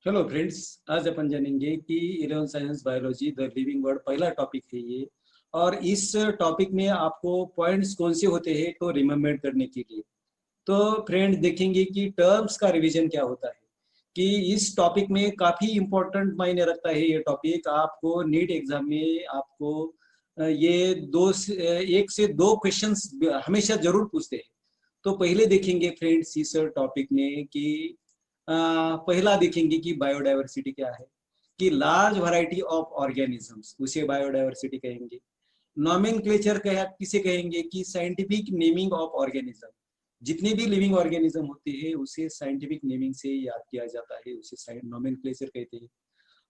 Hello friends, आज अपन जानेंगे कि 11 science biology the living world पहला टॉपिक है ये। और इस टॉपिक में आपको पॉइंट्स कौन से होते हैं तो रिमेम्बर करने के लिए। तो फ्रेंड देखेंगे कि टर्म्स का रिवीजन क्या होता है, कि इस टॉपिक में काफी इंपॉर्टेंट मायने रखता है। ये टॉपिक आपको नीट एग्जाम में आपको ये एक से दो क्वेश्चंस हमेशा जरूर पूछते हैं। तो पहले देखेंगे फ्रेंड्स इस टॉपिक में कि पहला देखेंगे कि बायोडायवर्सिटी क्या है, कि लार्ज वैरायटी ऑफ ऑर्गेनिजम्स उसे बायोडायवर्सिटी कहेंगे। नॉमेनक्लेचर किसे कहेंगे, कि साइंटिफिक नेमिंग ऑफ ऑर्गेनिज्म। जितने भी लिविंग ऑर्गेनिज्म होते हैं उसे साइंटिफिक नेमिंग से याद किया जाता है, उसे नॉमेनक्लेचर कहते हैं।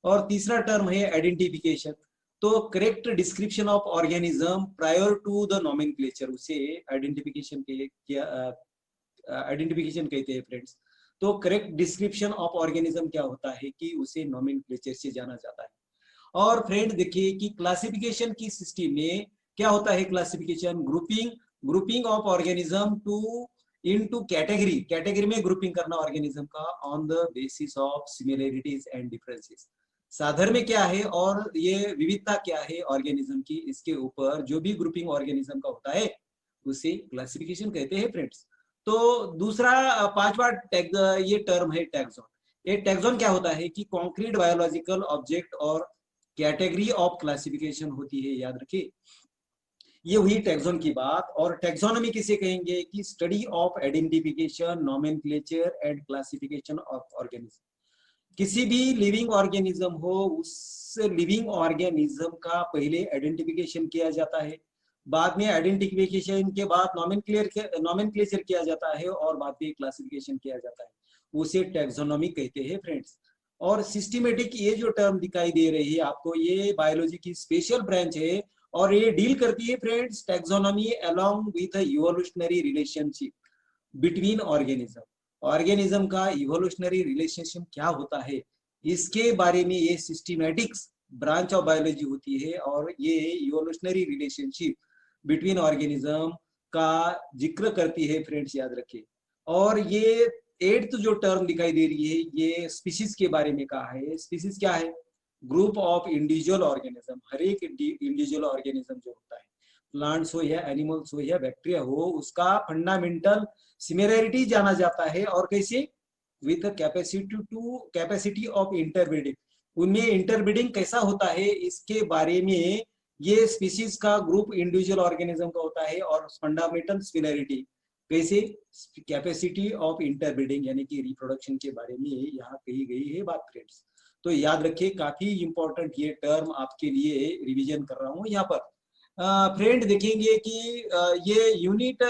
और तीसरा टर्म है आइडेंटिफिकेशन। तो correct description of organism prior to the nomenclature उसे आइडेंटिफिकेशन के आइडेंटिफिकेशन कहते हैं फ्रेंड्स। तो करेक्ट डिस्क्रिप्शन ऑफ ऑर्गेनिज्म क्या होता है, कि उसे नॉमेनक्लेचर से जाना जाता है। और फ्रेंड देखिए कि क्लासिफिकेशन की सिस्टम में क्या होता है, classification grouping grouping of organism to into category. Category में ग्रुपिंग करना ऑर्गेनिज्म का on the basis of similarities and differences. साधन में क्या है और ये विविधता क्या है ऑर्गेनिज्म की, इसके ऊपर जो भी ग्रुपिंग ऑर्गेनिज्म का होता है उसे क्लासिफिकेशन कहते हैं फ्रेंड्स। तो दूसरा पांचवा ये टर्म है टैक्सॉन। ये टैक्सॉन क्या होता है, कि कॉन्क्रीट बायोलॉजिकल ऑब्जेक्ट और कैटेगरी ऑफ क्लासिफिकेशन होती है, याद रखिए। ये हुई टैक्सॉन की बात। और टैक्सोनॉमी किसे कहेंगे, कि study of identification, nomenclature and classification of organism. किसी भी लिविंग ऑर्गेनिज्म हो, उस लिविंग ऑर्गेनिज्म का पहले आइडेंटिफिकेशन किया जाता है, बाद में आइडेंटिफिकेशन के बाद नॉमेनक्लेचर किया जाता है, और बाद में क्लासिफिकेशन किया जाता है। उसे टैक्सोनॉमी कहते हैं फ्रेंड्स। और सिस्टमेटिक ये जो टर्म दिखाई दे रही है आपको, ये बायोलॉजी की स्पेशल ब्रांच है। और ये डील करती है friends taxonomy along with evolutionary relationship between organism. Organism का इवोल्यूशनरी रिलेशनशिप क्या होता है, इसके बारे में ये सिस्टमैटिक्स ब्रांच ऑफ बायोलॉजी होती है। और ये इवोल्यूशनरी रिलेशनशिप बिटवीन ऑर्गेनिज्म का जिक्र करती है फ्रेंड्स, याद रखिए। और ये एट्थ जो टर्म दिखाई दे रही है, ये स्पीसीज के बारे में कहा है। स्पीसीज क्या है, ग्रुप ऑफ इंडिविजुअल ऑर्गेनिज्म। हर एक इंडिविजुअल ऑर्गेनिज्म जो होता है, प्लांट्स हो या एनिमल्स हो या बैक्टीरिया हो, उसका फंडामेंटल सिमिलरिटी जाना जाता है। और कैसे, विथ कैपेसिटी ऑफ इंटरब्रीडिंग। उनमें इंटरब्रीडिंग कैसा होता है, इसके बारे में ये स्पीसीज का ग्रुप इंडिविजुअल ऑर्गेनिज्म का होता है। और फंडामेंटल सिमिलरिटी कैसे, कैपेसिटी ऑफ इंटरब्रीडिंग यानी कि रिप्रोडक्शन के बारे में यहाँ कही गई है बात फ्रेंड्स। तो याद रखिए, काफी इंपॉर्टेंट ये टर्म आपके लिए रिवीजन कर रहा हूँ यहाँ पर। फ्रेंड देखेंगे कि ये यूनिट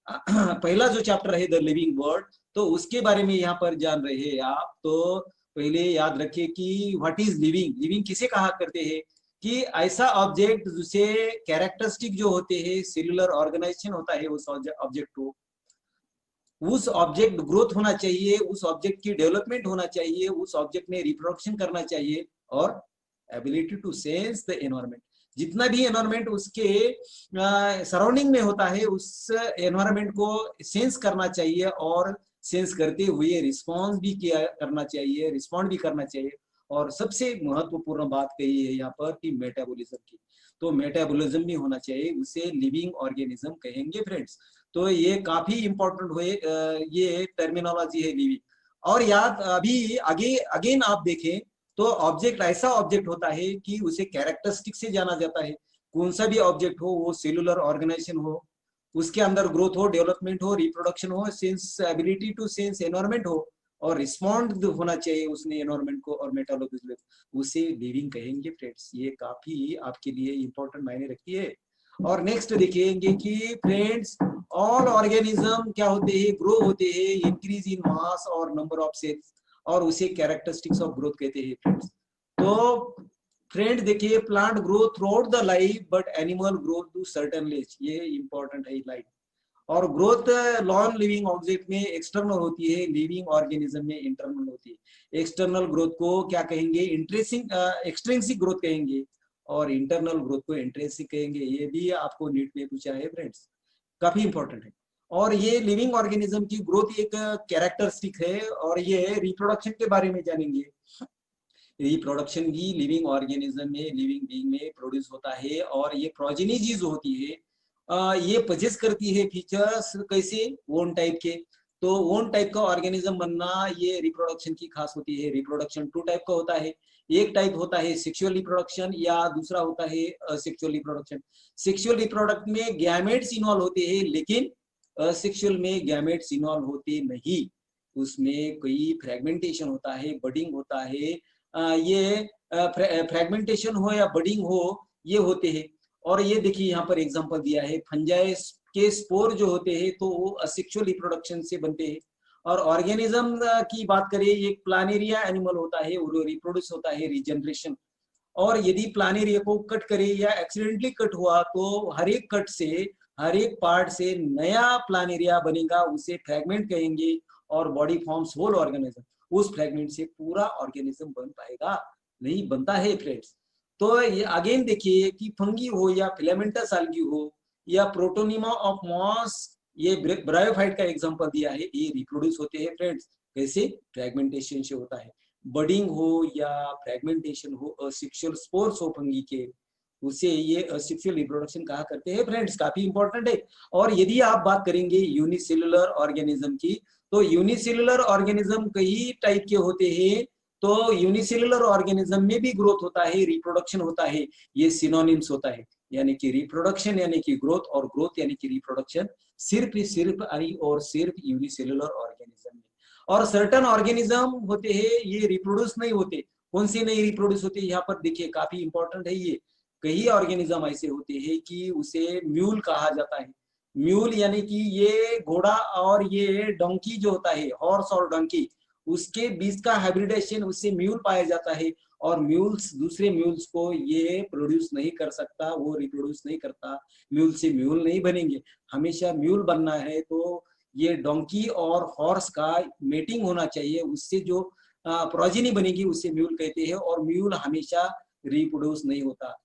पहला जो चैप्टर है द लिविंग वर्ल्ड, तो उसके बारे में यहाँ पर जान रहे हैं आप। तो पहले याद रखिए कि व्हाट इज लिविंग। लिविंग किसे कहा करते हैं, कि ऐसा ऑब्जेक्ट जिसे कैरेक्टरिस्टिक जो होते हैं, सेलुलर ऑर्गेनाइजेशन होता है उस ऑब्जेक्ट को, उस ऑब्जेक्ट ग्रोथ होना चाहिए, उस ऑब्जेक्ट की डेवलपमेंट होना चाहिए, उस ऑब्जेक्ट में रिप्रोडक्शन करना चाहिए, और ability to sense the environment. जितना भी एनवायरमेंट उसके सराउंडिंग में होता है, उस एनवायरमेंट को सेंस करना चाहिए, और सेंस करते हुए रिस्पॉन्स भी किया करना चाहिए, रिस्पॉन्ड भी करना चाहिए। और सबसे महत्वपूर्ण बात कही है यहाँ पर कि मेटाबॉलिज्म की। तो मेटाबॉलिज्म भी होना चाहिए, उसे लिविंग ऑर्गेनिज्म कहेंगे फ्रेंड्स। तो ये काफी इंपॉर्टेंट हुए ये टर्मिनोलॉजी है लिविंग। और याद अभी आगे अगेन आप देखें तो ऑब्जेक्ट ऐसा ऑब्जेक्ट होता है कि उसे कैरेक्टरिस्टिक से जाना जाता है। कौन सा भी ऑब्जेक्ट हो, वो सेलुलर ऑर्गेनाइजेशन हो, उसके अंदर ग्रोथ हो, डेवलपमेंट हो, रिप्रोडक्शन हो, sense ability to sense environment हो, और रिस्पॉन्ड होना चाहिए उसने एनवायरमेंट को, और मेटाबॉलिज्म, उसे लिविंग कहेंगे फ्रेंड्स। ये काफी आपके लिए इंपॉर्टेंट मायने रखती है। और नेक्स्ट देखेंगे कि फ्रेंड्स ऑल ऑर्गेनिज्म क्या होते हैं, ग्रो होते हैं, इंक्रीज इन मास और नंबर ऑफ सेल्स, और उसे कैरेक्टरिस्टिक्स ऑफ ग्रोथ कहते हैं फ्रेंड्स। तो फ्रेंड देखिए, plant grow throughout the life but animal grow to certain age. ये इंपॉर्टेंट है लाइफ। और ग्रोथ नॉन लिविंग ऑब्जेक्ट में एक्सटर्नल होती है, लिविंग ऑर्गेनिज्म में इंटरनल होती है। एक्सटर्नल ग्रोथ को क्या कहेंगे, एक्सट्रिंसिक ग्रोथ कहेंगे, और इंटरनल ग्रोथ को इंट्रिंसिक कहेंगे। ये भी आपको नीट में पूछा है फ्रेंड्स, काफी इंपॉर्टेंट है। और ये लिविंग ऑर्गेनिज्म की ग्रोथ एक कैरेक्टरिस्टिक है। और ये रिप्रोडक्शन के बारे में जानेंगे, रिप्रोडक्शन भी लिविंग ऑर्गेनिज्म में, लिविंग बीइंग में प्रोड्यूस होता है। और ये प्रोजेनी जो होती है ये पजेस करती है फीचर्स कैसे, ओन टाइप के। तो ओन टाइप का ऑर्गेनिज्म बनना ये रिप्रोडक्शन की खास होती है। रिप्रोडक्शन टू टाइप का होता है, एक टाइप होता है सेक्सुअल रिप्रोडक्शन या दूसरा होता है सेक्सुअल रिप्रोडक्शन। सेक्सुअल रिप्रोडक्ट में गैमेट्स इन्वॉल्व होते हैं, लेकिन सेक्सुअल में गैमेट्स इन्वॉल्व होते नहीं। उसमें कोई फ्रेगमेंटेशन होता है, बडिंग होता है। ये फ्रेगमेंटेशन हो या बडिंग हो, ये होते हैं। और ये देखिए यहाँ पर एग्जांपल दिया है, फंजाई के स्पोर जो होते हैं तो वो असेक्सुअल रिप्रोडक्शन से बनते हैं। और ऑर्गेनिज्म की बात करें, एक प्लानेरिया एनिमल होता है, वो रिप्रोड्यूस होता है रिजनरेशन। और यदि प्लानेरिया को कट करे या एक्सीडेंटली कट हुआ तो हर एक कट से, हर एक पार्ट से नया प्लानेरिया बनेगा, उसे फ्रैगमेंट कहेंगे। और बॉडी फॉर्म्स होल ऑर्गेनिज्म, उस फ्रैगमेंट से पूरा ऑर्गेनिज्म बन पाएगा, नहीं बनता है फ्रेंड्स। तो ये अगेन देखिए कि फंगी हो या फिलामेंटस algae हो या प्रोटोनिमा ऑफ मॉस, ये ब्रायोफाइट का एग्जांपल दिया है, ये रिप्रोड्यूस होते हैं फ्रेंड्स। कैसे? फ्रैगमेंटेशन से होता है। बडिंग हो या फ्रैगमेंटेशन हो, असेक्सुअल स्पोर्स हो फंगी के, उसे ये असेक्सुअल रिप्रोडक्शन कहा करते हैं फ्रेंड्स, काफी इंपॉर्टेंट है। और यदि आप बात करेंगे यूनिसेलुलर ऑर्गेनिज्म की, तो यूनिसेलुलर ऑर्गेनिज्म कई टाइप के होते हैं। तो यूनिसेलुलर ऑर्गेनिज्म में भी ग्रोथ होता है, रिप्रोडक्शन होता है, ये सिनोनिम्स होता है। यानी कि रिप्रोडक्शन यानी कि ग्रोथ, और ग्रोथ यानी कि रिप्रोडक्शन, सिर्फ और सिर्फ यूनिसेलुलर ऑर्गेनिज्म में। और सर्टन ऑर्गेनिज्म होते हैं ये रिप्रोड्यूस नहीं होते। कौन से नहीं रिप्रोड्यूस होते, यहाँ पर देखिए काफी इंपॉर्टेंट है ये। कई ऑर्गेनिज्म ऐसे होते हैं कि उसे म्यूल कहा जाता है। म्यूल यानी कि ये घोड़ा और ये डोंकी जो होता है, हॉर्स और डोंकी, उसके बीच का हाइब्रिडेशन, उससे म्यूल पाया जाता है। और म्यूल्स दूसरे म्यूल्स को ये प्रोड्यूस नहीं कर सकता, वो रिप्रोड्यूस नहीं करता। म्यूल से म्यूल नहीं बनेंगे। हमेशा म्यूल बनना है तो ये डोंकी और हॉर्स का मेटिंग होना चाहिए, उससे जो प्रोजेनी बनेगी उसे म्यूल कहते हैं। और म्यूल हमेशा रिप्रोड्यूस नहीं होता।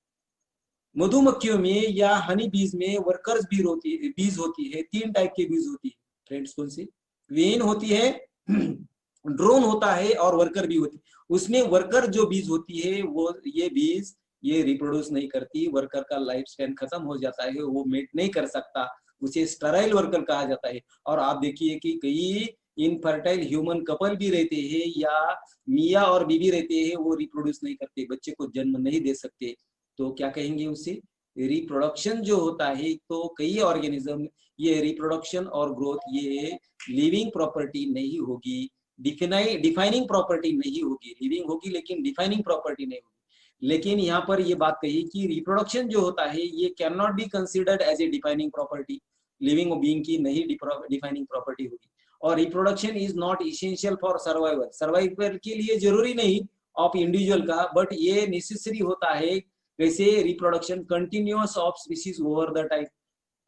मधुमक्खियों में या हनी बीज में वर्कर्स बीज होती है, तीन टाइप के बीज होती है फ्रेंड्स। कौन सी? क्वीन होती है, ड्रोन होता है, और वर्कर भी होती है। उसमें वर्कर जो बीज होती है वो ये बीज ये रिप्रोड्यूस नहीं करती। वर्कर का लाइफ स्पैन खत्म हो जाता है, वो मेट नहीं कर सकता, उसे स्टराइल वर्कर कहा जाता है। और आप देखिए कि कई इनफर्टाइल ह्यूमन कपल भी रहते हैं या मियाँ और बीवी रहते हैं, वो रिप्रोड्यूस नहीं करते, बच्चे को जन्म नहीं दे सकते। तो क्या कहेंगे उसे? रिप्रोडक्शन जो होता है, तो कई ऑर्गेनिज्म ये रिप्रोडक्शन और ग्रोथ ये लिविंग प्रॉपर्टी नहीं होगी, डिफाइनिंग प्रॉपर्टी नहीं होगी। लिविंग होगी लेकिन डिफाइनिंग प्रॉपर्टी नहीं होगी। लेकिन यहाँ पर ये बात कही कि रिप्रोडक्शन जो होता है ये can not be considered as a defining property, living being की नहीं डिफाइनिंग प्रॉपर्टी होगी। और reproduction is not essential for survival, survival के लिए जरूरी नहीं ऑफ इंडिविजुअल का, बट ये नेसेसरी होता है। वैसे reproduction continuous of species over the time.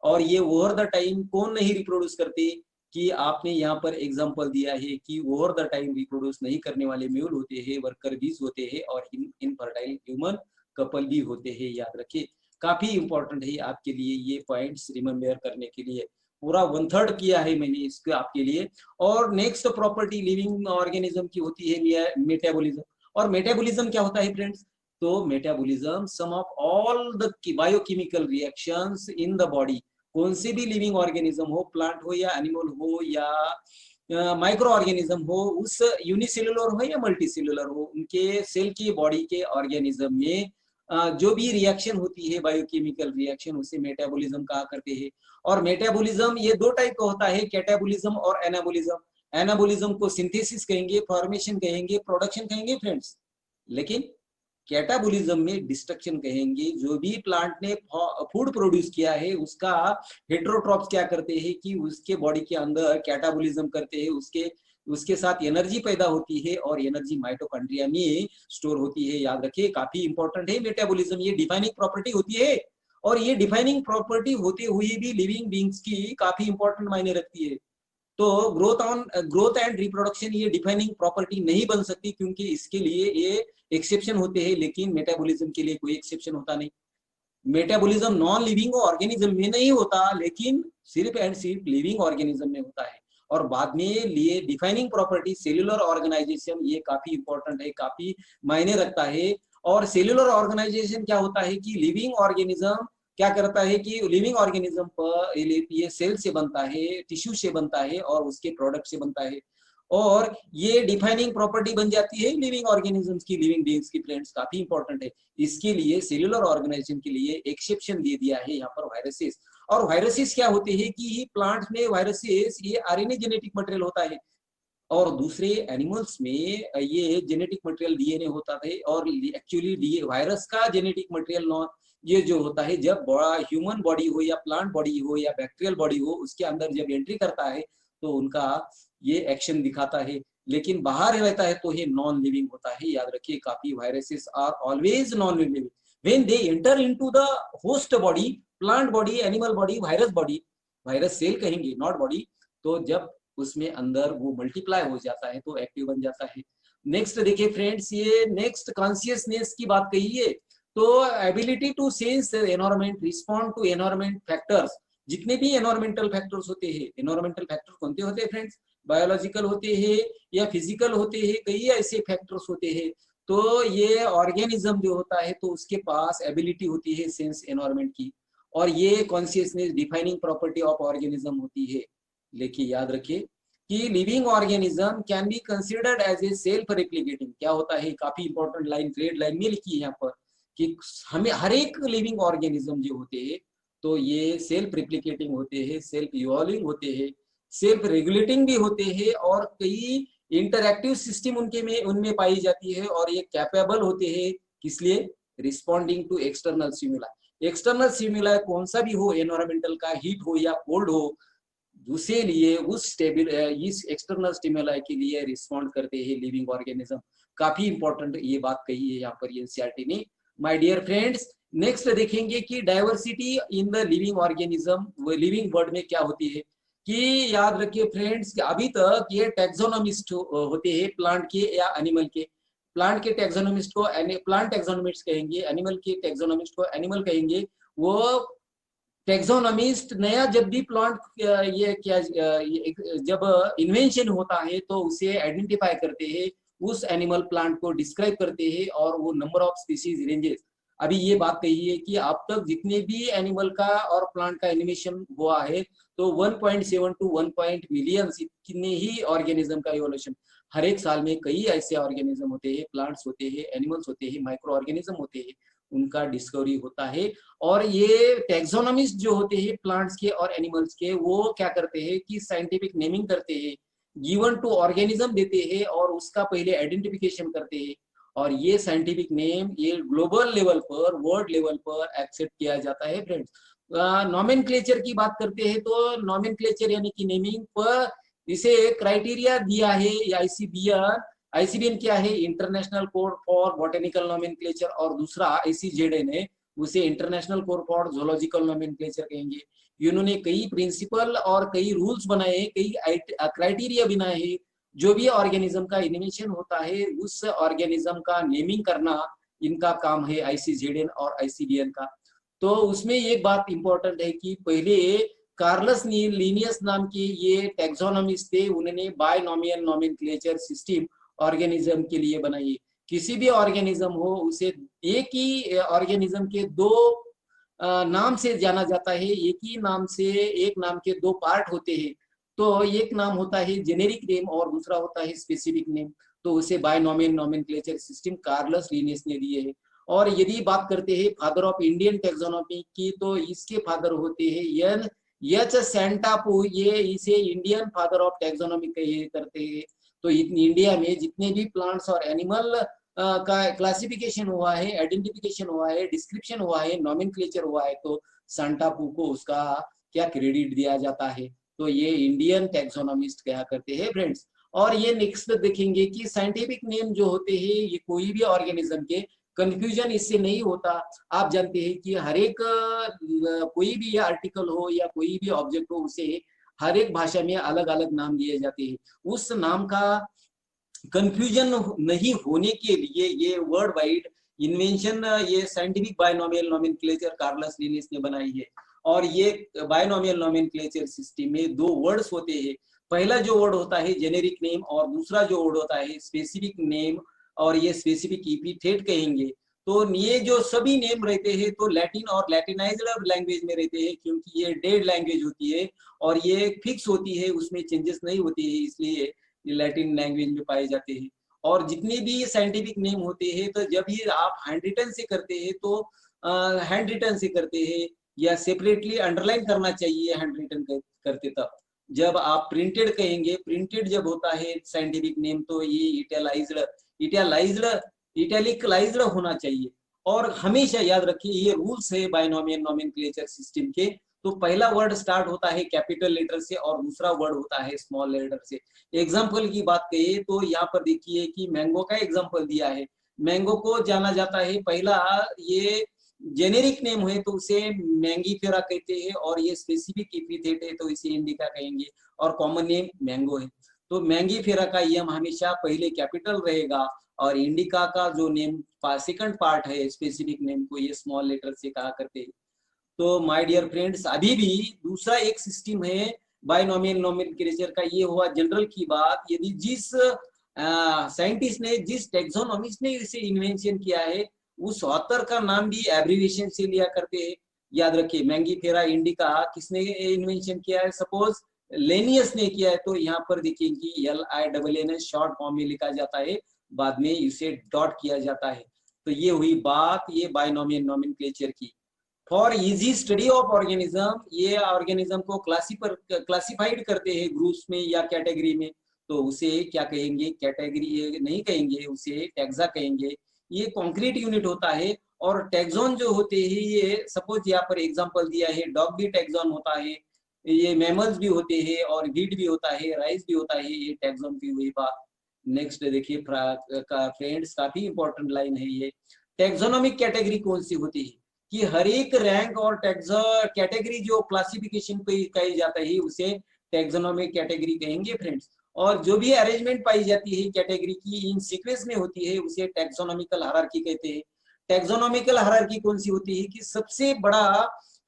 और ये ओवर द टाइम कौन नहीं रिप्रोड्यूस करते, कि आपने यहाँ पर एग्जांपल दिया है कि ओवर द टाइम रिप्रोड्यूस नहीं करने वाले म्यूल होते हैं, वर्कर बीज होते हैं, और इनफर्टाइल ह्यूमन कपल भी होते हैं। याद रखिए, काफी इंपॉर्टेंट है आपके लिए ये पॉइंट्स रिमेम्बर करने के लिए। पूरा 1/3 किया है मैंने इसके आपके लिए। और नेक्स्ट प्रॉपर्टी लिविंग ऑर्गेनिज्म की होती है मेटाबॉलिज्म। और मेटाबॉलिज्म क्या होता है फ्रेंड्स? तो metabolism sum of all the biochemical reactions in the body. कौन से भी लिविंग ऑर्गेनिज्म हो, प्लांट हो या एनिमल हो या माइक्रो ऑर्गेनिज्म हो, उस यूनिसेलुलर हो या मल्टीसेलुलर हो, उनके सेल की बॉडी के ऑर्गेनिज्म में जो भी रिएक्शन होती है, बायोकेमिकल रिएक्शन, उसे मेटाबॉलिज्म कहा करते हैं। और मेटाबॉलिज्म ये दो टाइप का होता है, कैटाबॉलिज्म और एनाबॉलिज्म। एनाबॉलिज्म को सिंथेसिस कहेंगे, फॉर्मेशन कहेंगे, प्रोडक्शन कहेंगे फ्रेंड्स। लेकिन कैटाबॉलिज्म में डिस्ट्रक्शन कहेंगे। जो भी प्लांट ने फूड प्रोड्यूस किया है उसका हेटेरोट्रॉप्स क्या करते हैं कि उसके बॉडी के अंदर कैटाबॉलिज्म करते हैं, उसके साथ एनर्जी पैदा होती है, और एनर्जी माइटोकॉन्ड्रिया में स्टोर होती है। याद रखिए, काफी इंपॉर्टेंट है मेटाबॉलिज्म, ये डिफाइनिंग प्रॉपर्टी होती है। और ये डिफाइनिंग प्रॉपर्टी होते हुए भी लिविंग बींग्स की काफी इंपॉर्टेंट मायने रखती है। तो ग्रोथ एंड रिप्रोडक्शन ये डिफाइनिंग प्रॉपर्टी नहीं बन सकती, क्योंकि इसके लिए ये एक्सेप्शन होते हैं, लेकिन मेटाबॉलिज्म के लिए कोई एक्सेप्शन होता नहीं। मेटाबॉलिज्म नॉन लिविंग ऑर्गेनिज्म में नहीं होता, लेकिन सिर्फ एंड सिर्फ लिविंग ऑर्गेनिज्म में होता है। और बाद में लिए डिफाइनिंग प्रॉपर्टी सेल्यूलर ऑर्गेनाइजेशन, ये काफी इंपॉर्टेंट है, काफी मायने रखता है। और सेल्यूलर ऑर्गेनाइजेशन क्या होता है कि लिविंग ऑर्गेनिज्म क्या करता है कि लिविंग ऑर्गेनिज्म पर ये सेल से बनता है, टिश्यू से बनता है और उसके प्रोडक्ट से बनता है, और ये डिफाइनिंग प्रॉपर्टी बन जाती है लिविंग ऑर्गेनिजम्स की, लिविंग बीइंग्स की। फ्रेंड्स काफी इंपॉर्टेंट है। इसके लिए सेल्यूलर ऑर्गेनाइजेशन के लिए एक्सेप्शन दे दिया है यहाँ पर वायरसेस। और वायरसेस क्या होते हैं कि प्लांट में वायरसेस ये आरएनए जेनेटिक मटेरियल होता है, और दूसरे एनिमल्स में ये जेनेटिक मटेरियल डीएनए होता है। और एक्चुअली वायरस का जेनेटिक मटेरियल ये जो होता है, जब बड़ा ह्यूमन बॉडी हो या प्लांट बॉडी हो या बैक्टीरियल बॉडी हो, उसके अंदर जब एंट्री करता है तो उनका ये एक्शन दिखाता है, लेकिन बाहर रहता है तो ये नॉन लिविंग होता है। याद रखिए, काफी viruses are always non living when they enter into the host body, plant body, animal body, virus body, virus cell कहेंगे नॉट बॉडी। तो जब उसमें अंदर वो मल्टीप्लाई हो जाता है तो एक्टिव बन जाता है। नेक्स्ट देखिए फ्रेंड्स, ये नेक्स्ट कॉन्शियसनेस की बात कही है, तो ability to sense environment, respond to environment factors. जितने भी एनवायरमेंटल फैक्टर्स होते हैं, एनवायरमेंटल फैक्टर कौन से होते हैं फ्रेंड्स? बायोलॉजिकल होते हैं या फिजिकल होते हैं, कई ऐसे फैक्टर्स होते हैं। तो ये ऑर्गेनिज्म जो होता है तो उसके पास एबिलिटी होती है सेंस एनवायरमेंट की, और ये consciousness defining property of organism होती है। लेकिन याद रखिए कि living organism can be considered as a self replicating. क्या होता है, काफी इंपॉर्टेंट लाइन, ग्रेड लाइन में लिखी है यहाँ पर, कि हमें हर एक लिविंग ऑर्गेनिज्म जो होते हैं तो ये सेल्फ रिप्लिकेटिंग होते हैं, सेल्फ इवॉल्विंग होते हैं, सेल्फ रेगुलेटिंग भी होते हैं, और कई इंटरएक्टिव सिस्टम उनमें पाई जाती है, और ये कैपेबल होते हैं किस लिए? Responding to external stimuli. External stimuli कौन सा भी हो, एनवायरमेंटल का, हीट हो या कोल्ड हो, दूसरे लिए इस एक्सटर्नल स्टिमुलाई के लिए रिस्पॉन्ड करते हैं लिविंग ऑर्गेनिज्म। काफी इंपॉर्टेंट ये बात कही है यहाँ पर एनसीईआरटी ने। माय डियर फ्रेंड्स, नेक्स्ट देखेंगे कि diversity in the living organism, living world में क्या होती है। कि याद रखिए फ्रेंड्स कि अभी तक ये टैक्सोनॉमिस्ट होते हैं प्लांट के या एनिमल के। प्लांट के टैक्सोनॉमिस्ट को प्लांट टैक्सोनॉमिस्ट कहेंगे, एनिमल के टैक्सोनॉमिस्ट को एनिमल कहेंगे। वो टैक्सोनॉमिस्ट नया जब भी प्लांट ये क्या जब इन्वेंशन होता है तो उसे आइडेंटिफाई करते हैं, उस एनिमल प्लांट को डिस्क्राइब करते हैं, और वो नंबर ऑफ स्पीसीज रेंजेस। अभी ये बात कही है कि अब तक जितने भी एनिमल का और प्लांट का एनिमेशन हुआ है तो 1.7 टू 1 मिलियन कितने ही ऑर्गेनिज्म का इवोल्यूशन। हर एक साल में कई ऐसे ऑर्गेनिज्म होते हैं, प्लांट्स होते हैं, एनिमल्स होते हैं, माइक्रो ऑर्गेनिज्म होते हैं, उनका डिस्कवरी होता है। और ये टैक्सोनॉमिस्ट जो होते हैं प्लांट्स के और एनिमल्स के, वो क्या करते हैं कि साइंटिफिक नेमिंग करते हैं, गिवन टू ऑर्गेनिज्म देते हैं, और उसका पहले आइडेंटिफिकेशन करते हैं, और ये साइंटिफिक नेम ये ग्लोबल लेवल पर, वर्ल्ड लेवल पर एक्सेप्ट किया जाता है फ्रेंड्स। नॉमेनक्लेचर की बात करते हैं तो नॉमेनक्लेचर यानी कि नेमिंग पर इसे क्राइटेरिया दिया है आईसीबीआर। आईसीबीएन क्या है? International code for botanical nomenclature, और दूसरा आईसीजेडएन है, उसे international code for zoological nomenclature कहेंगे। इन्होंने कई प्रिंसिपल और कई रूल्स बनाए, कई क्राइटेरिया बनाए हैं। जो भी ऑर्गेनिज्म का इनोवेशन होता है उस ऑर्गेनिज्म का नेमिंग करना इनका काम है, आईसीजेडएन और आईसीबीएन का। तो उसमें एक बात इंपॉर्टेंट है कि पहले कार्लस लिनियस नाम के ये टैक्सोनॉमिस्ट थे, उन्होंने बायनॉमियल नॉमेनक्लेचर सिस्टम ऑर्गेनिज्म के लिए बनाई। किसी भी ऑर्गेनिज्म हो उसे एक ही ऑर्गेनिज्म के दो नाम से जाना जाता है, एक ही नाम से, एक नाम के दो पार्ट होते हैं। तो एक नाम होता है जेनेरिक नेम और दूसरा होता है स्पेसिफिक नेम। तो उसे binomial nomenclature system Carolus Linnaeus ने दिए है। और यदि बात करते हैं फादर ऑफ इंडियन टैक्सोनॉमी की, तो इसके फादर होते हैं एच सेंटापू, ये इसे इंडियन फादर ऑफ टैक्सोनॉमी करते हैं। तो इंडिया में जितने भी प्लांट्स और एनिमल का क्लासिफिकेशन हुआ है, आइडेंटिफिकेशन हुआ है, डिस्क्रिप्शन हुआ है, नॉमेनक्लेचर हुआ है, तो सांटापू को उसका क्या क्रेडिट दिया जाता है। तो ये इंडियन टैक्सोनॉमिस्ट क्या करते हैं फ्रेंड्स। और ये नेक्स्ट देखेंगे कि साइंटिफिक नेम जो होते हैं ये कोई भी ऑर्गेनिज्म के कंफ्यूजन इससे नहीं होता। आप जानते हैं कि हर एक कोई भी आर्टिकल हो या कोई भी ऑब्जेक्ट हो, उसे हर एक भाषा में अलग अलग नाम दिए जाते हैं। उस नाम का कंफ्यूजन नहीं होने के लिए ये वर्ल्ड वाइड इन्वेंशन, ये scientific binomial nomenclature Carolus Linnaeus ने बनाई है। और ये बायनॉमियल नॉमेनक्लेचर सिस्टम में दो वर्ड्स होते हैं, पहला जो वर्ड होता है जेनेरिक नेम और दूसरा जो वर्ड होता है स्पेसिफिक नेम, और ये स्पेसिफिक इपिथेट कहेंगे। तो ये जो सभी नेम रहते हैं तो लैटिन और लैटिनाइज्ड लैंग्वेज में रहते हैं, क्योंकि ये डेड लैंग्वेज होती है और ये फिक्स होती है, उसमें चेंजेस नहीं होती है, इसलिए ये लैटिन लैंग्वेज में पाए जाते हैं। और जितने भी साइंटिफिक नेम होते हैं तो जब ये आप हैंड रिटन से करते हैं तो हैंड रिटन से करते हैं या सेपरेटली अंडरलाइन करना चाहिए हैंड रिटन करते तब। जब आप प्रिंटेड कहेंगे, प्रिंटेड जब होता है साइंटिफिक नेम तो ये इटैलाइज्ड इटैलिकलाइज्ड होना चाहिए। और हमेशा याद रखिए ये रूल्स है बाइनोमियल नोमेनक्लेचर सिस्टम के। तो पहला वर्ड स्टार्ट होता है कैपिटल लेटर से और दूसरा वर्ड होता है स्मॉल लेटर से। एग्जाम्पल की बात करें तो यहाँ पर देखिए कि मैंगो का एग्जाम्पल दिया है। मैंगो को जाना जाता है, पहला ये जेनेरिक नेम है तो उसे मैंगीफेरा कहते हैं, और ये स्पेसिफिक एपिथेट है तो इसे इंडिका कहेंगे, और कॉमन नेम मैंगो है। तो मैंगीफेरा का यम हमेशा पहले कैपिटल रहेगा, और इंडिका का जो नेम सेकंड पार्ट है स्पेसिफिक नेम को ये स्मॉल लेटर से कहा करते हैं। तो माय डियर फ्रेंड्स, अभी भी दूसरा एक सिस्टम है बाइनोमियल नोमेनक्लेचर का, ये हुआ जनरल की बात। यदि जिस साइंटिस्ट ने, जिस टेक्सोनॉमिस्ट ने इसे इन्वेंशन किया है, उस ऑथर का नाम भी एब्रीविएशन से लिया करते हैं। याद रखिए मैंगीफेरा इंडिका किसने इन्वेंशन किया है? सपोज लेनियस ने किया है, तो यहाँ पर देखिए कि LINNS शॉर्ट फॉर्म में लिखा जाता है, बाद में इसे डॉट किया जाता है। तो ये हुई बात ये बाइनोमियल नोमेनक्लेचर की। For easy study of organism, ये ऑर्गेनिज्म को क्लासिफाइड करते हैं ग्रुप्स में या कैटेगरी में, तो उसे क्या कहेंगे? कैटेगरी नहीं कहेंगे, उसे टैक्सा कहेंगे। ये कॉन्क्रीट यूनिट होता है। और टैक्सोन जो होते हैं, ये सपोज यहाँ पर एग्जांपल दिया है, डॉग भी टैक्सोन होता है, ये मैमल्स भी होते हैं, और वीट भी होता है, राइस भी होता है, ये टैक्सोन की हुई बात। नेक्स्ट देखिए फ्रेंड्स, काफी इंपॉर्टेंट लाइन है ये। टैक्सोनॉमिक कैटेगरी कौन सी होती है? कि हर एक रैंक और कैटेगरी जो क्लासिफिकेशन पे कही जाता है उसे टैक्सोनॉमिक कैटेगरी कहेंगे फ्रेंड्स। और जो भी अरेंजमेंट पाई जाती है कैटेगरी की इन सीक्वेंस में होती है उसे टैक्सोनॉमिकल हायरार्की कहते हैं। टैक्सोनॉमिकल हायरार्की कौन सी होती है? कि सबसे बड़ा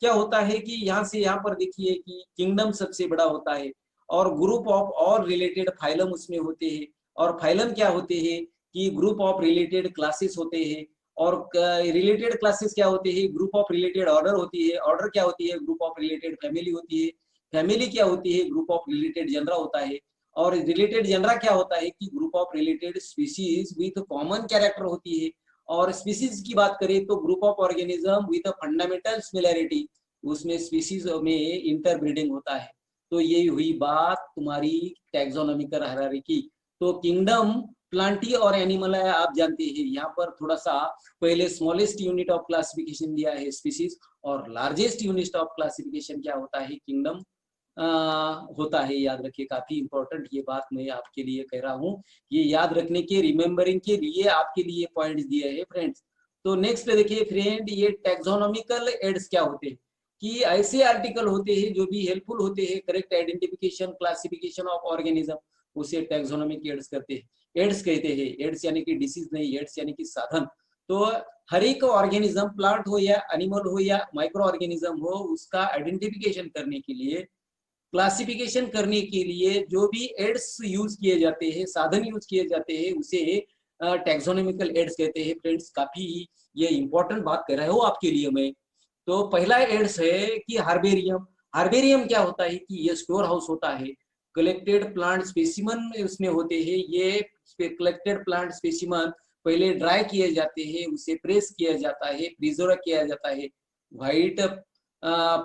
क्या होता है कि यहाँ से यहाँ पर देखिए कि किंगडम सबसे बड़ा होता है, और ग्रुप ऑफ और रिलेटेड फाइलम उसमें होते हैं। और फाइलम क्या होते हैं? कि ग्रुप ऑफ रिलेटेड क्लासेस होते हैं। और रिलेटेड क्लासेस क्या होते हैं? ग्रुप ऑफ रिलेटेड ऑर्डर होती है। ऑर्डर क्या होती है? ग्रुप ऑफ रिलेटेड फैमिली होती है। फैमिली क्या होती है? ग्रुप ऑफ रिलेटेड जनरा होता है। और रिलेटेड जनरा क्या होता है? कि group of related species with common character होती है। और स्पीसीज की बात करें तो group of organism with fundamental similarity, उसमें स्पीसीज में इंटरब्रीडिंग होता है। तो ये हुई बात तुम्हारी टैक्सोनॉमिकल हायरार्की की। तो किंगडम प्लांटी और एनिमल है, आप जानते हैं। यहाँ पर थोड़ा सा पहले स्मॉलेस्ट यूनिट ऑफ क्लासिफिकेशन दिया है स्पीसीज, और लार्जेस्ट यूनिट ऑफ क्लासिफिकेशन क्या होता है? किंगडम होता है। याद रखिए, काफी इंपॉर्टेंट ये बात मैं आपके लिए कह रहा हूँ। ये याद रखने के, रिमेम्बरिंग के लिए आपके लिए पॉइंट्स दिए हैं फ्रेंड्स। तो नेक्स्ट देखिए फ्रेंड, ये टैक्सोनॉमिकल एड्स क्या होते हैं? कि ऐसे आर्टिकल होते हैं जो भी हेल्पफुल होते हैं correct identification classification of organism, उसे टैक्सोनॉमिक एड्स करते हैं। एड्स कहते हैं, एड्स यानी कि डिसीज नहीं, एड्स यानी कि साधन। तो हर एक ऑर्गेनिज्म, प्लांट हो या एनिमल हो या माइक्रो ऑर्गेनिज्म हो, उसका आइडेंटिफिकेशन करने के लिए, क्लासिफिकेशन करने के लिए जो भी एड्स यूज किए जाते हैं, साधन यूज किए जाते हैं, उसे टैक्सोनॉमिकल एड्स कहते हैं फ्रेंड्स। काफी ये इंपॉर्टेंट बात कर रहे हो आपके लिए मैं। तो पहला एड्स है कि हार्बेरियम। हार्बेरियम क्या होता है? कि ये स्टोर हाउस होता है। कलेक्टेड प्लांट स्पेसिमन इसमें होते हैं। ये कलेक्टेड प्लांट स्पेसिमन पहले ड्राई किए जाते हैं, उसे प्रेस किया जाता है, प्रिजर्व किया जाता है, व्हाइट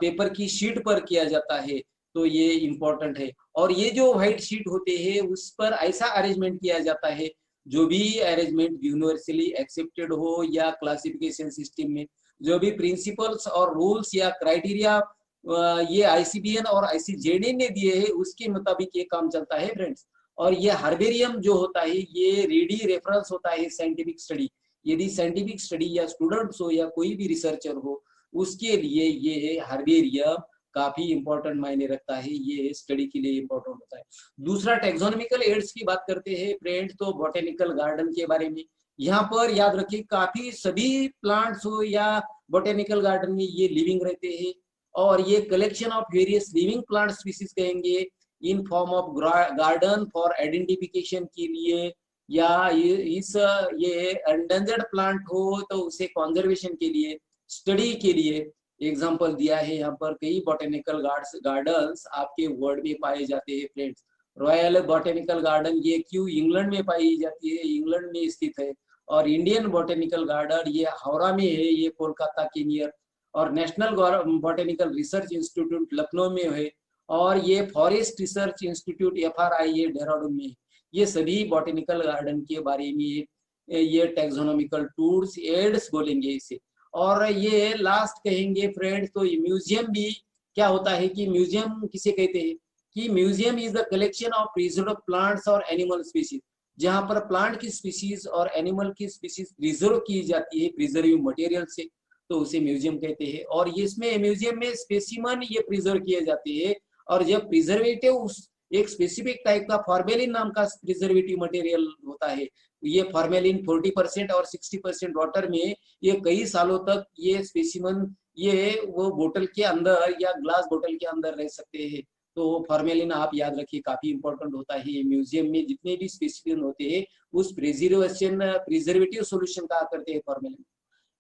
पेपर की शीट पर किया जाता है। तो ये इंपॉर्टेंट है। और ये जो व्हाइट शीट होते हैं उस पर ऐसा अरेंजमेंट किया जाता है, जो भी अरेंजमेंट यूनिवर्सली एक्सेप्टेड हो या क्लासिफिकेशन सिस्टम में जो भी प्रिंसिपल्स और रूल्स या क्राइटेरिया ये ICBN और ICJD ने दिए हैं उसके मुताबिक ये काम चलता है फ्रेंड्स। और ये हार्बेरियम जो होता है ये रेडी रेफरेंस होता है साइंटिफिक स्टडी। यदि साइंटिफिक स्टडी या स्टूडेंट्स हो या कोई भी रिसर्चर हो, उसके लिए ये हार्बेरियम काफी इंपॉर्टेंट मायने रखता है, ये स्टडी के लिए इंपॉर्टेंट होता है। दूसरा टैक्सोनॉमिकल एड्स की बात करते हैं फ्रेंड्स, तो बोटेनिकल गार्डन के बारे में। यहाँ पर याद रखिए काफी सभी प्लांट्स हो या बोटेनिकल गार्डन में ये लिविंग रहते हैं, और ये collection of various living plant species कहेंगे in form of garden for identification के लिए, या ये एंडेंजर्ड प्लांट हो तो उसे कंजर्वेशन के लिए, स्टडी के लिए एग्जांपल दिया है। यहाँ पर कई बॉटेनिकल गार्डन्स आपके वर्ल्ड में पाए जाते हैं फ्रेंड्स। रॉयल बॉटेनिकल गार्डन ये क्यों इंग्लैंड में पाई जाती है, इंग्लैंड में स्थित है। और इंडियन बॉटेनिकल गार्डन ये हावड़ा में है, ये कोलकाता के नियर। और national botanical research institute Lucknow में है। और ये फॉरेस्ट रिसर्च इंस्टीट्यूट FRI ये देहरादून में है। ये सभी बॉटेनिकल गार्डन के बारे में ये टैक्सोनॉमिकल टूल्स एड्स बोलेंगे इसे। और ये लास्ट कहेंगे फ्रेंड्स, तो म्यूजियम भी क्या होता है कि म्यूजियम किसे कहते हैं कि museum is the collection of preserve plants और एनिमल स्पीसीज, जहां पर प्लांट की स्पीसीज और एनिमल की स्पीसीज प्रिजर्व की जाती है प्रिजर्व मटेरियल से, तो उसे म्यूजियम कहते हैं। और इसमें म्यूजियम में स्पेसिमन ये प्रिजर्व किए जाते हैं। और जब प्रिजर्वेटिव उस एक स्पेसिफिक टाइप का फॉर्मेलिन नाम का प्रिजर्वेटिव मटेरियल होता है, ये फॉर्मेलिन 40% और 60% वाटर में ये कई सालों तक ये स्पेसिमन ये वो बोतल के अंदर या ग्लास बोतल के अंदर रह सकते हैं। तो फॉर्मेलिन आप याद रखिए काफी इंपॉर्टेंट होता है। ये म्यूजियम में जितने भी स्पेसिमन होते हैं उस प्रिजर्वेटिव सोल्यूशन का करते हैं फॉर्मेलिन।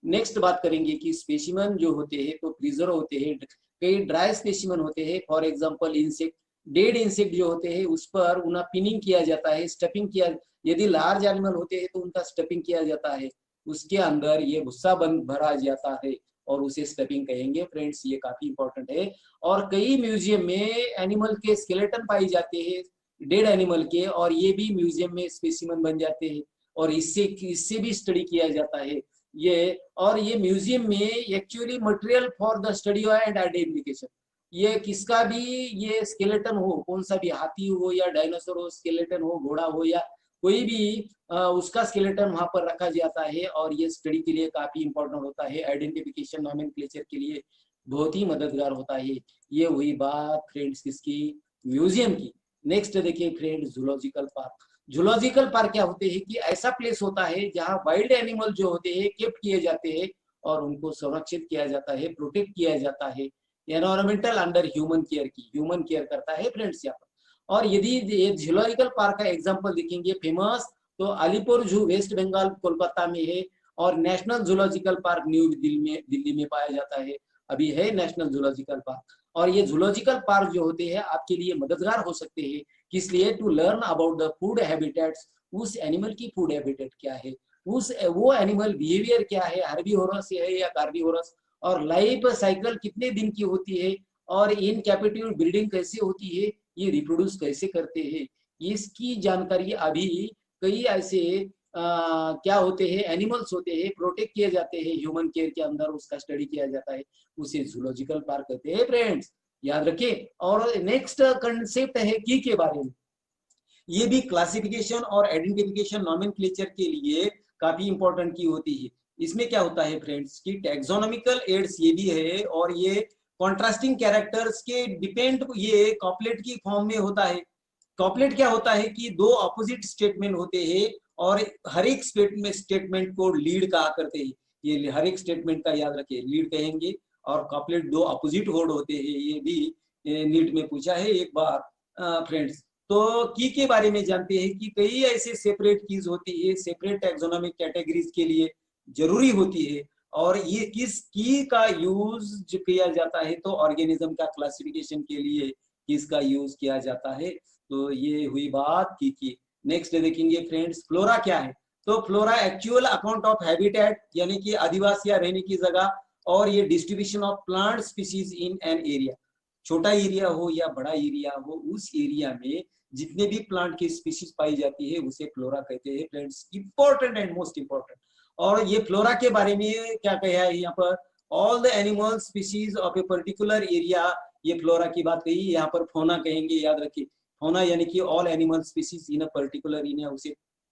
नेक्स्ट बात करेंगे कि स्पेसिमन जो होते हैं तो प्रिजर्व होते हैं, कई ड्राई स्पेसिमन होते हैं। For example insect, dead insect जो होते हैं उस पर उन्हें पिनिंग किया जाता है, स्टफिंग किया, यदि लार्ज एनिमल होते हैं तो उनका स्टफिंग किया जाता है, उसके अंदर ये भुस्सा बंद भरा जाता है और उसे स्टफिंग कहेंगे फ्रेंड्स। ये काफी इंपॉर्टेंट है। और कई म्यूजियम में एनिमल के स्केलेटन पाए जाते हैं, डेड एनिमल के, और ये भी म्यूजियम में स्पेसिमन बन जाते हैं और इससे भी स्टडी किया जाता है ये। और ये म्यूजियम में actually material for the study and identification, ये किसका भी ये स्केलेटन हो, कौन सा भी हाथी हो या डायनासोर हो, स्केलेटन हो, घोड़ा हो या कोई भी उसका स्केलेटन वहां पर रखा जाता है। और ये स्टडी के लिए काफी इंपॉर्टेंट होता है, आइडेंटिफिकेशन नॉमेनक्लेचर के लिए बहुत ही मददगार होता है। ये हुई बात फ्रेंड्स किसकी, म्यूजियम की। नेक्स्ट देखिए friends zoological park. Zoological park क्या होते हैं कि ऐसा प्लेस होता है जहाँ वाइल्ड एनिमल जो होते हैं केप्ट किए जाते हैं और उनको संरक्षित किया जाता है, प्रोटेक्ट किया जाता है। एनवायरमेंटल अंडर ह्यूमन केयर की, ह्यूमन केयर करता है फ्रेंड्स यहाँ पर। और यदि ये जूलॉजिकल पार्क का एग्जांपल देखेंगे फेमस, तो अलीपुर जू वेस्ट बंगाल कोलकाता में है। और national zoological park new Delhi में पाया जाता है, अभी है नेशनल जूलॉजिकल पार्क। और ये जूलॉजिकल पार्क जो होते हैं आपके लिए मददगार हो सकते हैं, किस लिए, to learn about the food habitats, उस एनिमल की फूड हैबिटेट क्या है, उस वो एनिमल बिहेवियर क्या है, हर्बीवोरस है या कार्निवोरस, और लाइफ साइकिल कितने दिन की होती है, और इन कैपिटिव ब्रीडिंग कैसे होती है, ये रिप्रोड्यूस कैसे करते हैं, इसकी जानकारी अभी कई ऐसे क्या होते हैं एनिमल्स होते हैं प्रोटेक्ट किए जाते हैं ह्यूमन केयर के अंदर, उसका स्टडी किया जाता है, उसे जूलॉजिकल पार्क कहते हैं फ्रेंड्स, याद रखिए। और नेक्स्ट कंसेप्ट है की के बारे में, ये भी क्लासिफिकेशन और आइडेंटिफिकेशन नॉमेनक्लेचर के लिए काफी इंपॉर्टेंट की होती है। इसमें क्या होता है फ्रेंड्स की टैक्सोनॉमिकल एड्स ये भी है, और ये कॉन्ट्रास्टिंग कैरेक्टर्स के डिपेंड ये कॉपलेट की फॉर्म में होता है। कॉपलेट क्या होता है कि दो अपोजिट स्टेटमेंट होते हैं और हर एक स्टेटमेंट को लीड कहा करते हैं। ये हर एक स्टेटमेंट का याद रखिए लीड कहेंगे, और कॉपलेट दो अपोजिट वर्ड होते हैं, ये भी नीट में पूछा है एक बार फ्रेंड्स। तो की के बारे में जानते हैं कि कई ऐसे सेपरेट कीज होती है, सेपरेट टैक्सोनॉमिक कैटेगरीज के लिए जरूरी होती है। और ये किस की का यूज किया जाता है, तो ऑर्गेनिज्म का क्लासिफिकेशन के लिए किसका यूज किया जाता है। तो ये हुई बात की। नेक्स्ट देखेंगे फ्रेंड्स फ्लोरा क्या है, तो flora actual account of habitat यानी कि आदिवासी या रहने की जगह, और ये distribution of plant species in an area, छोटा एरिया हो या बड़ा एरिया हो, उस एरिया में जितने भी प्लांट की स्पीशीज पाई जाती है उसे फ्लोरा कहते हैं friends, important and most important. और ये फ्लोरा के बारे में क्या कहा है यहाँ पर, all the animal species of a particular area, ये फ्लोरा की बात कही। यहाँ पर फौना कहेंगे, याद रखिए फौना यानी कि all animal species in a particular area, उसे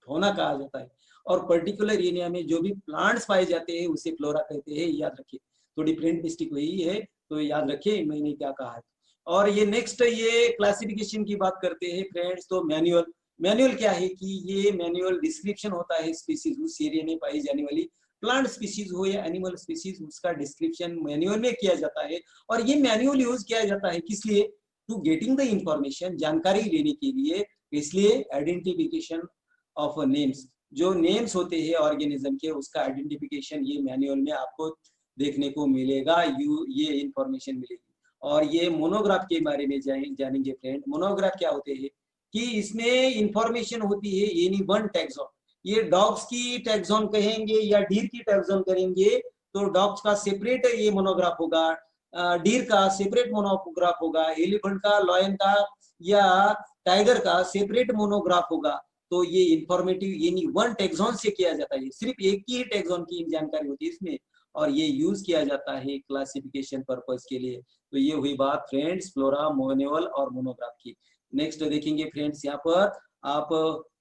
फौना कहा जाता है। और पर्टिकुलर एरिया में जो भी प्लांट्स पाए जाते हैं उसे फ्लोरा कहते हैं, याद रखिए। तो डिफरेंट मिस्टेक वही है, तो याद रखिए मैंने क्या कहा है। और ये नेक्स्ट ये क्लासिफिकेशन की बात करते हैं फ्रेंड्स, तो मैनुअल, मैनुअल क्या है कि ये मैनुअल डिस्क्रिप्शन होता है स्पीसीज, उस एरिया में पाई जाने वाली प्लांट स्पीसीज हो या एनिमल स्पीसीज, उसका डिस्क्रिप्शन मैनुअल में किया जाता है। और ये मैनुअल यूज किया जाता है किस लिए, टू गेटिंग द इंफॉर्मेशन, जानकारी लेने के लिए। इसलिए आइडेंटिफिकेशन ऑफ नेम्स, जो नेम्स होते हैं ऑर्गेनिज्म के, उसका आइडेंटिफिकेशन ये मैनुअल में आपको देखने को मिलेगा, ये इंफॉर्मेशन मिलेगी। और ये मोनोग्राफ के बारे में जानेंगे फ्रेंड। मोनोग्राफ क्या होते हैं कि इसमें इंफॉर्मेशन होती है एनी वन टैक्सॉन। ये डॉग्स की टैक्सॉन कहेंगे या डीर की टैक्सॉन करेंगे तो डॉग्स का सेपरेट ये मोनोग्राफ होगा, डीर का सेपरेट मोनोग्राफ होगा, एलिफेंट का, लॉयन का या टाइगर का सेपरेट मोनोग्राफ होगा। तो ये इंफॉर्मेटिव यानी वन टैक्सॉन से किया जाता है, सिर्फ एक ही टैक्सॉन की जानकारी होती है इसमें, और ये यूज किया जाता है क्लासिफिकेशन पर्पस के लिए। तो ये हुई बात फ्रेंड्स फ्लोरा, मैनुअल और मोनोग्राफ की। नेक्स्ट देखेंगे फ्रेंड्स, यहाँ पर आप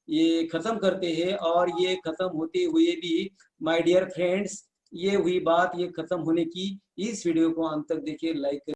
ये खत्म करते हैं। और ये खत्म होते हुए भी माय डियर फ्रेंड्स, ये हुई बात, ये खत्म होने की। इस वीडियो को अंत तक देखिए, लाइक